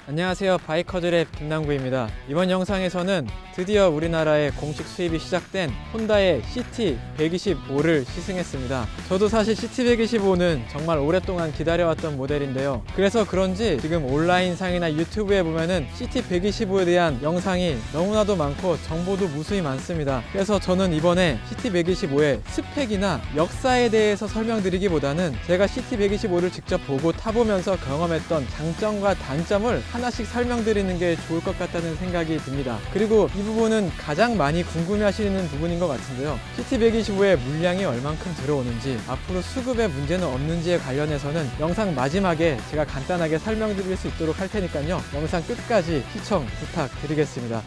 안녕하세요, 바이커즈랩 김남구입니다. 이번 영상에서는 드디어 우리나라에 공식 수입이 시작된 혼다의 CT125를 시승했습니다. 저도 사실 CT125는 정말 오랫동안 기다려왔던 모델인데요, 그래서 그런지 지금 온라인상이나 유튜브에 보면은 CT125에 대한 영상이 너무나도 많고 정보도 무수히 많습니다. 그래서 저는 이번에 CT125의 스펙이나 역사에 대해서 설명드리기보다는 제가 CT125를 직접 보고 타보면서 경험했던 장점과 단점을 하나씩 설명드리는 게 좋을 것 같다는 생각이 듭니다. 그리고 이 부분은 가장 많이 궁금해 하시는 부분인 것 같은데요, CT125의 물량이 얼만큼 들어오는지, 앞으로 수급에 문제는 없는지에 관련해서는 영상 마지막에 제가 간단하게 설명드릴 수 있도록 할 테니까요, 영상 끝까지 시청 부탁드리겠습니다.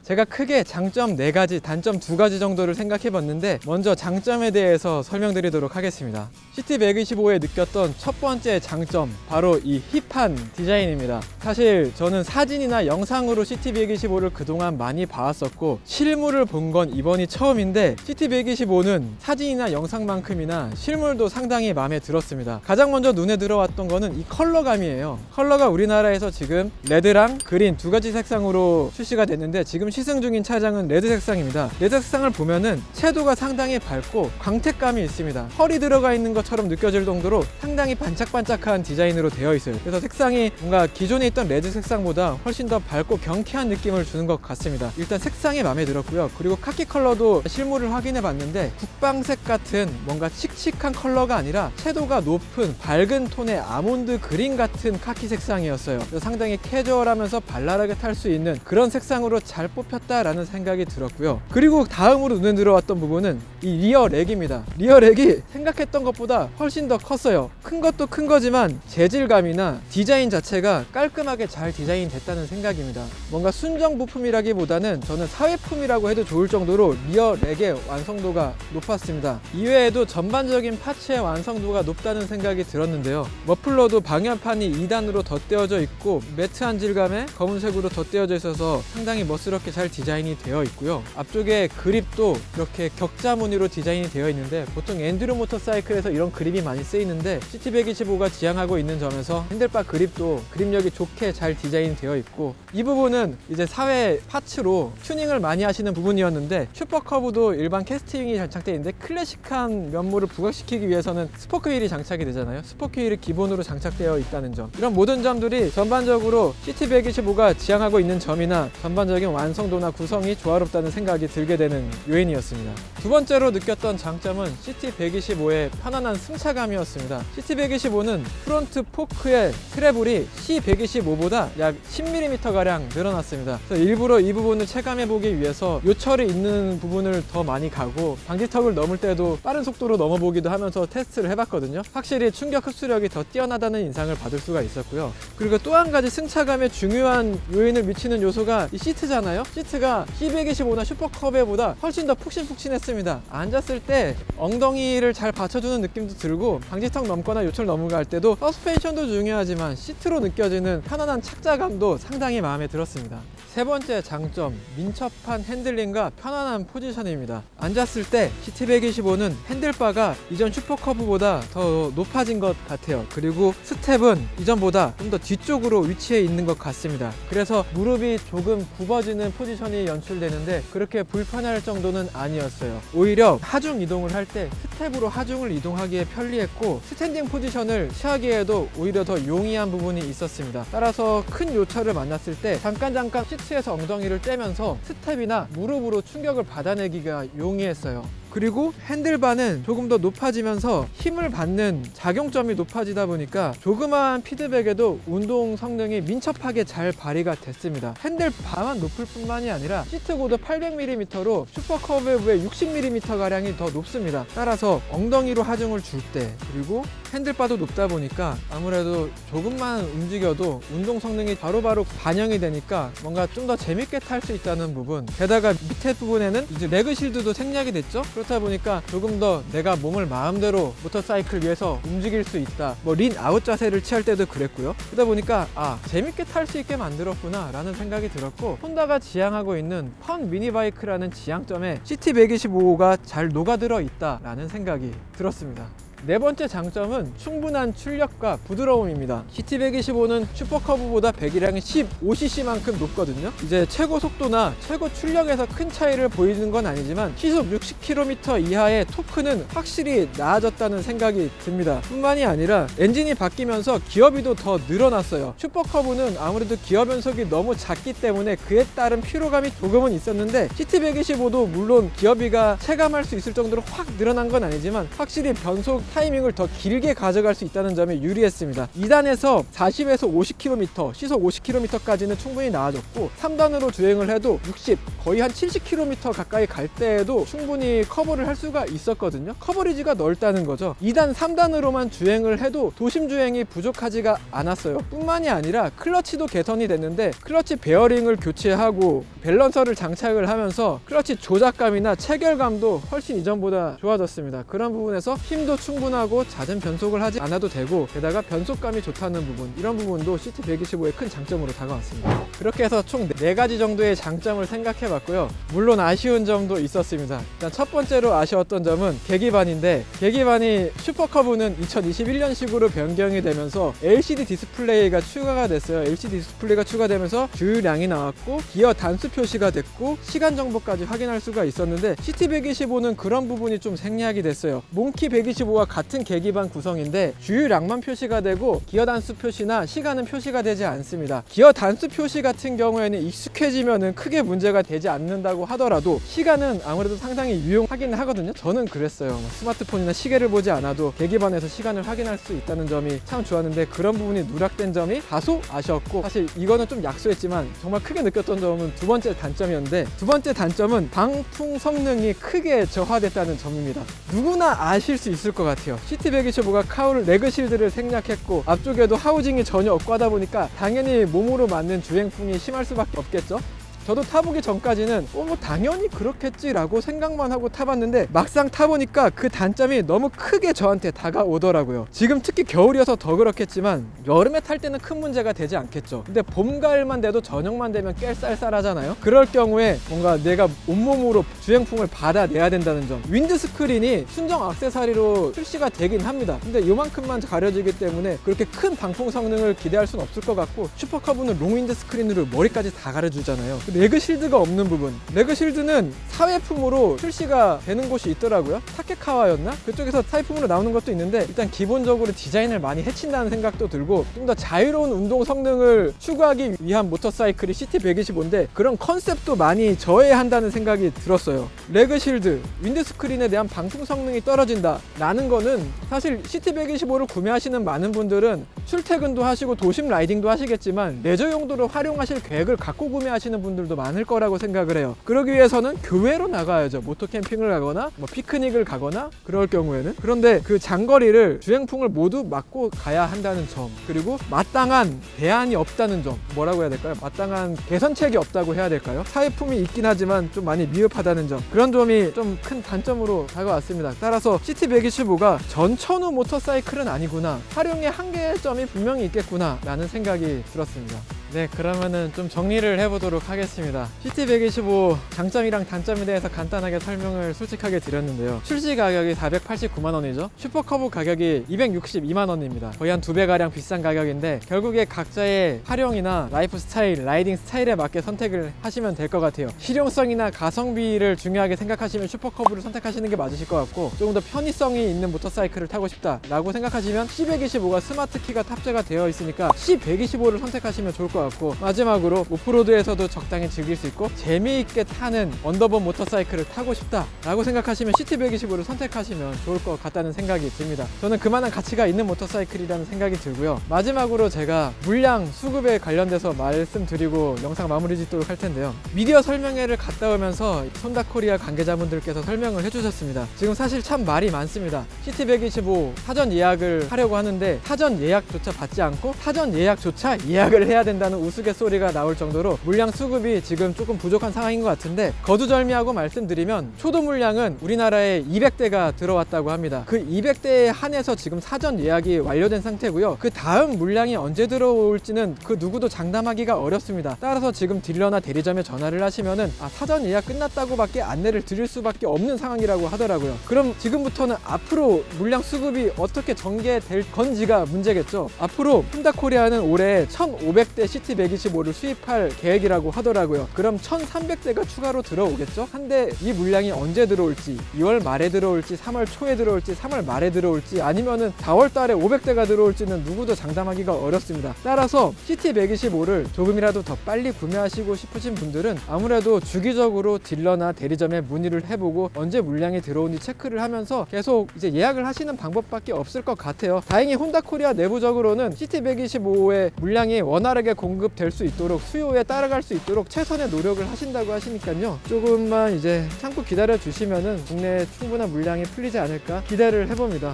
제가 크게 장점 4가지, 단점 2가지 정도를 생각해 봤는데, 먼저 장점에 대해서 설명드리도록 하겠습니다. CT125에 느꼈던 첫 번째 장점, 바로 이 힙한 디자인입니다. 사실 저는 사진이나 영상으로 CT125를 그동안 많이 봐왔었고 실물을 본 건 이번이 처음인데, CT125는 사진이나 영상만큼이나 실물도 상당히 마음에 들었습니다. 가장 먼저 눈에 들어왔던 거는 이 컬러감이에요. 컬러가 우리나라에서 지금 레드랑 그린 2가지 색상으로 출시가 됐는데, 지금 시승 중인 차량은 레드 색상입니다. 레드 색상을 보면은 채도가 상당히 밝고 광택감이 있습니다. 펄이 들어가 있는 것처럼 느껴질 정도로 상당히 반짝반짝한 디자인으로 되어 있어요. 그래서 색상이 뭔가 기존에 있던 레드 색상보다 훨씬 더 밝고 경쾌한 느낌을 주는 것 같습니다. 일단 색상이 마음에 들었고요. 그리고 카키 컬러도 실물을 확인해 봤는데, 국방색 같은 뭔가 칙칙한 컬러가 아니라 채도가 높은 밝은 톤의 아몬드 그린 같은 카키 색상이었어요. 그래서 상당히 캐주얼하면서 발랄하게 탈 수 있는 그런 색상으로 잘 뽑혔다라는 생각이 들었고요. 그리고 다음으로 눈에 들어왔던 부분은 이 리어 렉입니다. 리어 렉이 생각했던 것보다 훨씬 더 컸어요. 큰 것도 큰 거지만 재질감이나 디자인 자체가 깔끔하게 잘 디자인 됐다는 생각입니다. 뭔가 순정 부품이라기보다는 저는 사회품이라고 해도 좋을 정도로 리어 렉의 완성도가 높았습니다. 이외에도 전반적인 파츠의 완성도가 높다는 생각이 들었는데요, 머플러도 방열판이 2단으로 덧대어져 있고 매트한 질감에 검은색으로 덧대어져 있어서 상당히 멋스럽게 잘 디자인이 되어 있고요. 앞쪽에 그립도 이렇게 격자 무늬로 디자인이 되어 있는데, 보통 엔듀로 모터사이클에서 이런 그립이 많이 쓰이는데 CT125가 지향하고 있는 점에서 핸들바 그립도 그립력이 좋게 잘 디자인 되어 있고, 이 부분은 이제 사회 파츠로 튜닝을 많이 하시는 부분이었는데, 슈퍼커브도 일반 캐스팅이 장착되어 있는데 클래식한 면모를 부각시키기 위해서는 스포크 휠이 장착이 되잖아요. 스포크 휠이 기본으로 장착되어 있다는 점, 이런 모든 점들이 전반적으로 CT125가 지향하고 있는 점이나 전반적인 완성도나 구성이 조화롭다는 생각이 들게 되는 요인이었습니다. 두 번째로 느꼈던 장점은 CT125의 편안한 승차감이었습니다. CT125는 프론트 포크의 트래블이 C125보다 약 10mm가량 늘어났습니다. 그래서 일부러 이 부분을 체감해보기 위해서 요철이 있는 부분을 더 많이 가고 방지턱을 넘을 때도 빠른 속도로 넘어보기도 하면서 테스트를 해봤거든요. 확실히 충격 흡수력이 더 뛰어나다는 인상을 받을 수가 있었고요. 그리고 또 한 가지 승차감에 중요한 요인을 미치는 요소가 이 시트잖아요. 시트가 C125나 슈퍼컵보다 훨씬 더 푹신푹신했습니다. 앉았을 때 엉덩이를 잘 받쳐주는 느낌도 들고, 방지턱 넘거나 요철 넘어갈 때도 서스펜션도 중요하지만 시트로 느껴지는 편안한 착자감도 상당히 마음에 들었습니다. 세 번째 장점, 민첩한 핸들링과 편안한 포지션입니다. 앉았을 때 CT125는 핸들바가 이전 슈퍼커브보다 더 높아진 것 같아요. 그리고 스텝은 이전보다 좀 더 뒤쪽으로 위치해 있는 것 같습니다. 그래서 무릎이 조금 굽어지는 포지션이 연출되는데 그렇게 불편할 정도는 아니었어요. 오히려 하중 이동을 할 때 스텝으로 하중을 이동하기에 편리했고, 스탠딩 포지션을 취하기에도 오히려 더 용이한 부분이 있었습니다. 따라서 큰 요철을 만났을 때 잠깐 시트에서 엉덩이를 떼면서 스텝이나 무릎으로 충격을 받아내기가 용이했어요. 그리고 핸들바는 조금 더 높아지면서 힘을 받는 작용점이 높아지다 보니까 조그마한 피드백에도 운동 성능이 민첩하게 잘 발휘가 됐습니다. 핸들바만 높을 뿐만이 아니라 시트 고도 800mm로 슈퍼커브의 60mm가량이 더 높습니다. 따라서 엉덩이로 하중을 줄 때, 그리고 핸들바도 높다 보니까 아무래도 조금만 움직여도 운동 성능이 바로바로 반영이 되니까 뭔가 좀 더 재밌게 탈 수 있다는 부분, 게다가 밑에 부분에는 이제 레그 실드도 생략이 됐죠. 그렇다 보니까 조금 더 내가 몸을 마음대로 모터사이클 위에서 움직일 수 있다. 뭐 린 아웃 자세를 취할 때도 그랬고요. 그러다 보니까 재밌게 탈 수 있게 만들었구나 라는 생각이 들었고, 혼다가 지향하고 있는 펀 미니바이크라는 지향점에 CT125가 잘 녹아들어 있다 라는 생각이 들었습니다. 네 번째 장점은 충분한 출력과 부드러움입니다. CT125는 슈퍼커브보다 배기량이 15cc만큼 높거든요. 이제 최고 속도나 최고 출력에서 큰 차이를 보이는 건 아니지만 시속 60km 이하의 토크는 확실히 나아졌다는 생각이 듭니다. 뿐만이 아니라 엔진이 바뀌면서 기어비도 더 늘어났어요. 슈퍼커브는 아무래도 기어 변속이 너무 작기 때문에 그에 따른 피로감이 조금은 있었는데, CT125도 물론 기어비가 체감할 수 있을 정도로 확 늘어난 건 아니지만 확실히 변속 타이밍을 더 길게 가져갈 수 있다는 점에 유리했습니다. 2단에서 40에서 50km, 시속 50km까지는 충분히 나아졌고, 3단으로 주행을 해도 60, 거의 한 70km 가까이 갈 때에도 충분히 커버를 할 수가 있었거든요. 커버리지가 넓다는 거죠. 2단, 3단으로만 주행을 해도 도심 주행이 부족하지가 않았어요. 뿐만이 아니라 클러치도 개선이 됐는데, 클러치 베어링을 교체하고 밸런서를 장착을 하면서 클러치 조작감이나 체결감도 훨씬 이전보다 좋아졌습니다. 그런 부분에서 힘도 충분하고 잦은 변속을 하지 않아도 되고, 게다가 변속감이 좋다는 부분, 이런 부분도 CT125의 큰 장점으로 다가왔습니다. 그렇게 해서 총 4가지 정도의 장점을 생각해 봤고요. 물론 아쉬운 점도 있었습니다. 일단 첫 번째로 아쉬웠던 점은 계기반인데, 계기반이 슈퍼커브는 2021년식으로 변경이 되면서 LCD 디스플레이가 추가가 됐어요. LCD 디스플레이가 추가되면서 주유량이 나왔고 기어 단수 표시가 됐고 시간 정보까지 확인할 수가 있었는데, CT125는 그런 부분이 좀 생략이 됐어요. 몽키 125와 같은 계기반 구성인데 주유량만 표시가 되고 기어 단수 표시나 시간은 표시가 되지 않습니다. 기어 단수 표시 같은 경우에는 익숙해지면은 크게 문제가 되지 않는다고 하더라도 시간은 아무래도 상당히 유용하긴 하거든요. 저는 그랬어요. 스마트폰이나 시계를 보지 않아도 계기반에서 시간을 확인할 수 있다는 점이 참 좋았는데, 그런 부분이 누락된 점이 다소 아쉬웠고, 사실 이거는 좀 약소했지만 정말 크게 느꼈던 점은 두 번째 단점이었는데, 두 번째 단점은 방풍 성능이 크게 저하됐다는 점입니다. 누구나 아실 수 있을 것 같아요. CT125가 카울 레그 실드를 생략했고 앞쪽에도 하우징이 전혀 없고 하다 보니까 당연히 몸으로 맞는 주행풍이 심할 수밖에 없겠죠. 저도 타보기 전까지는 뭐 당연히 그렇겠지 라고 생각만 하고 타봤는데, 막상 타보니까 그 단점이 너무 크게 저한테 다가오더라고요. 지금 특히 겨울이어서 더 그렇겠지만 여름에 탈 때는 큰 문제가 되지 않겠죠. 근데 봄, 가을만 돼도 저녁만 되면 꽤 쌀쌀하잖아요. 그럴 경우에 뭔가 내가 온몸으로 주행풍을 받아내야 된다는 점, 윈드스크린이 순정 액세서리로 출시가 되긴 합니다. 근데 요만큼만 가려지기 때문에 그렇게 큰 방풍 성능을 기대할 수는 없을 것 같고, 슈퍼커브는 롱 윈드스크린으로 머리까지 다 가려주잖아요. 레그 실드가 없는 부분, 레그 실드는 사회품으로 출시가 되는 곳이 있더라고요. 타케카와였나? 그쪽에서 사회품으로 나오는 것도 있는데, 일단 기본적으로 디자인을 많이 해친다는 생각도 들고, 좀 더 자유로운 운동 성능을 추구하기 위한 모터사이클이 CT125인데 그런 컨셉도 많이 저해한다는 생각이 들었어요. 레그 실드, 윈드스크린에 대한 방풍 성능이 떨어진다 라는 거는, 사실 CT125를 구매하시는 많은 분들은 출퇴근도 하시고 도심 라이딩도 하시겠지만 레저 용도로 활용하실 계획을 갖고 구매하시는 분들도 많을 거라고 생각을 해요. 그러기 위해서는 교외로 나가야죠. 모토 캠핑을 가거나 뭐 피크닉을 가거나 그럴 경우에는. 그런데 그 장거리를 주행풍을 모두 맞고 가야 한다는 점, 그리고 마땅한 대안이 없다는 점, 뭐라고 해야 될까요? 마땅한 개선책이 없다고 해야 될까요? 사회품이 있긴 하지만 좀 많이 미흡하다는 점, 그런 점이 좀 큰 단점으로 다가왔습니다. 따라서 CT125가 전천후 모터사이클은 아니구나, 활용의 한계점이 분명히 있겠구나 라는 생각이 들었습니다. 네, 그러면은 좀 정리를 해보도록 하겠습니다. CT125 장점이랑 단점에 대해서 간단하게 설명을 솔직하게 드렸는데요. 출시 가격이 489만원이죠. 슈퍼커브 가격이 262만원입니다. 거의 한 2배가량 비싼 가격인데, 결국에 각자의 활용이나 라이프 스타일, 라이딩 스타일에 맞게 선택을 하시면 될 것 같아요. 실용성이나 가성비를 중요하게 생각하시면 슈퍼커브를 선택하시는 게 맞으실 것 같고, 조금 더 편의성이 있는 모터사이클을 타고 싶다 라고 생각하시면 C125가 스마트 키가 탑재가 되어 있으니까 C125를 선택하시면 좋을 것 같고, 마지막으로 오프로드에서도 적당히 즐길 수 있고 재미있게 타는 언더본 모터사이클을 타고 싶다 라고 생각하시면 CT125를 선택하시면 좋을 것 같다는 생각이 듭니다. 저는 그만한 가치가 있는 모터사이클이라는 생각이 들고요. 마지막으로 제가 물량 수급에 관련돼서 말씀드리고 영상 마무리 짓도록 할 텐데요. 미디어 설명회를 갔다 오면서 손다코리아 관계자분들께서 설명을 해주셨습니다. 지금 사실 참 말이 많습니다. CT125 사전 예약을 하려고 하는데 사전 예약조차 받지 않고 사전 예약조차 예약을 해야 된다 된다는 우스갯소리가 나올 정도로 물량 수급이 지금 조금 부족한 상황인 것 같은데, 거두절미하고 말씀드리면 초도 물량은 우리나라에 200대가 들어왔다고 합니다. 그 200대에 한해서 지금 사전 예약이 완료된 상태고요. 그 다음 물량이 언제 들어올지는 그 누구도 장담하기가 어렵습니다. 따라서 지금 딜러나 대리점에 전화를 하시면은 사전 예약 끝났다고 밖에 안내를 드릴 수밖에 없는 상황이라고 하더라고요. 그럼 지금부터는 앞으로 물량 수급이 어떻게 전개될 건지가 문제겠죠. 앞으로 혼다코리아는 올해 1500대 CT125를 수입할 계획이라고 하더라고요. 그럼 1300대가 추가로 들어오겠죠. 한데 이 물량이 언제 들어올지, 2월 말에 들어올지, 3월 초에 들어올지, 3월 말에 들어올지, 아니면은 4월 달에 500대가 들어올지는 누구도 장담하기가 어렵습니다. 따라서 CT125를 조금이라도 더 빨리 구매하시고 싶으신 분들은 아무래도 주기적으로 딜러나 대리점에 문의를 해보고 언제 물량이 들어오는지 체크를 하면서 계속 이제 예약을 하시는 방법밖에 없을 것 같아요. 다행히 혼다코리아 내부적으로는 CT125의 물량이 원활하게 공급될 수 있도록, 수요에 따라갈 수 있도록 최선의 노력을 하신다고 하시니까요. 조금만 이제 참고 기다려 주시면은 국내에 충분한 물량이 풀리지 않을까 기대를 해봅니다.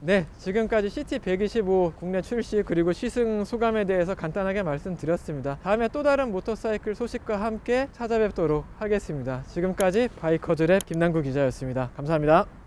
네, 지금까지 CT125 국내 출시 그리고 시승 소감에 대해서 간단하게 말씀드렸습니다. 다음에 또 다른 모터사이클 소식과 함께 찾아뵙도록 하겠습니다. 지금까지 바이커즈랩 김남구 기자였습니다. 감사합니다.